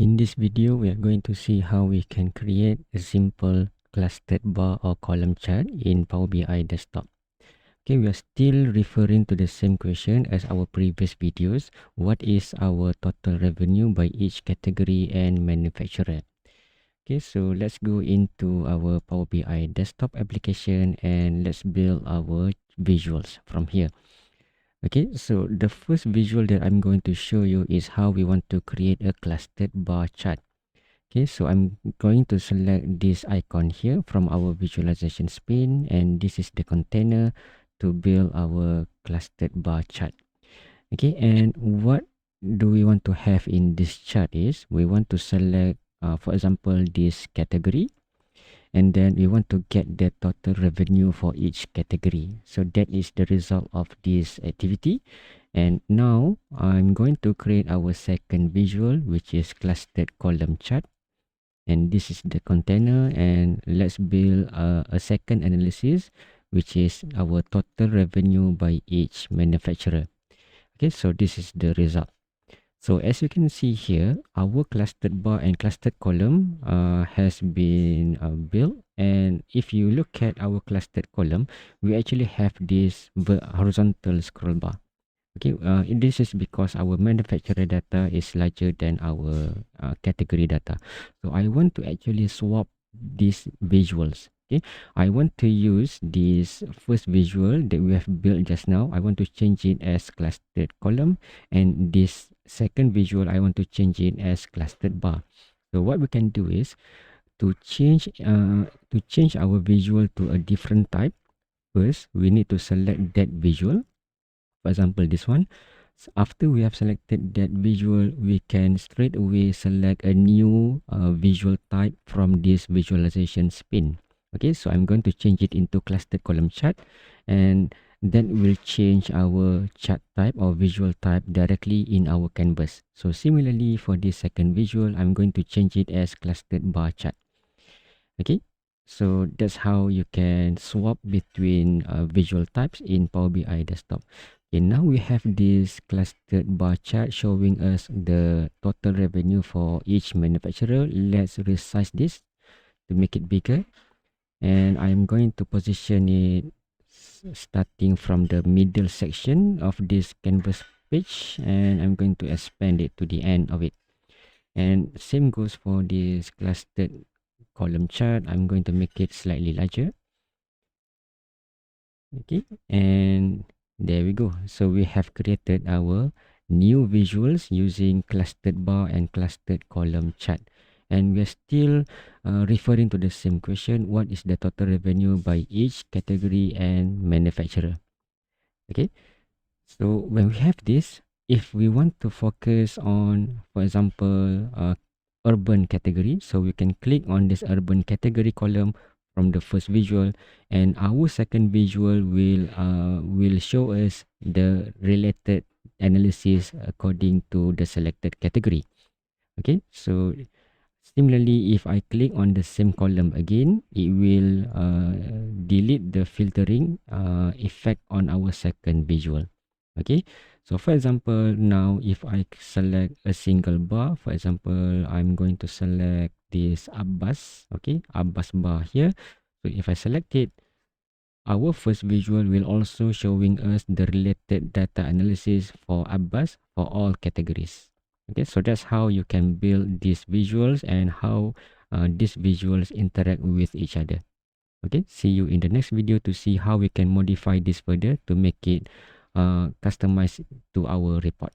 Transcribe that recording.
In this video, we are going to see how we can create a simple clustered bar or column chart in Power BI desktop. Okay, we are still referring to the same question as our previous videos. What is our total revenue by each category and manufacturer? Okay, so let's go into our Power BI desktop application and let's build our visuals from here. Okay, so the first visual that I'm going to show you is how we want to create a clustered bar chart. Okay, so I'm going to select this icon here from our visualization pane, and this is the container to build our clustered bar chart. Okay, and what do we want to have in this chart is we want to select, for example, this category, and then we want to get the total revenue for each category. So that is the result of this activity. And now I'm going to create our second visual, which is clustered column chart. And this is the container, and let's build a second analysis, which is our total revenue by each manufacturer. Okay, so this is the result. So as you can see here, our clustered bar and clustered column has been built. And if you look at our clustered column, we actually have this horizontal scroll bar. Okay, this is because our manufacturer data is larger than our category data. So I want to actually swap these visuals. Okay, I want to use this first visual that we have built just now. I want to change it as clustered column, and this second visual I want to change it as clustered bar. So what we can do is to change our visual to a different type. First, we need to select that visual. For example, this one. After we have selected that visual, we can straight away select a new visual type from this visualization pane. Okay, so I'm going to change it into clustered column chart, and that will change our chart type or visual type directly in our canvas. So similarly for this second visual, I'm going to change it as clustered bar chart. Okay, so that's how you can swap between visual types in Power BI desktop. Okay, now we have this clustered bar chart showing us the total revenue for each manufacturer. Let's resize this to make it bigger, and I'm going to position it starting from the middle section of this canvas page, and I'm going to expand it to the end of it. And same goes for this clustered column chart. I'm going to make it slightly larger. Okay, and there we go. So we have created our new visuals using clustered bar and clustered column chart, and we are still referring to the same question: what is the total revenue by each category and manufacturer? Okay, so when we have this, if we want to focus on, for example, urban category, so we can click on this urban category column from the first visual, and our second visual will show us the related analysis according to the selected category. Okay, so similarly, if I click on the same column again, it will delete the filtering effect on our second visual. Okay, so for example, now if I select a single bar, for example, I'm going to select this Abbas. Okay, Abbas bar here. So if I select it, our first visual will also showing us the related data analysis for Abbas for all categories. Okay, so that's how you can build these visuals and how these visuals interact with each other. Okay, see you in the next video to see how we can modify this further to make it customized to our report.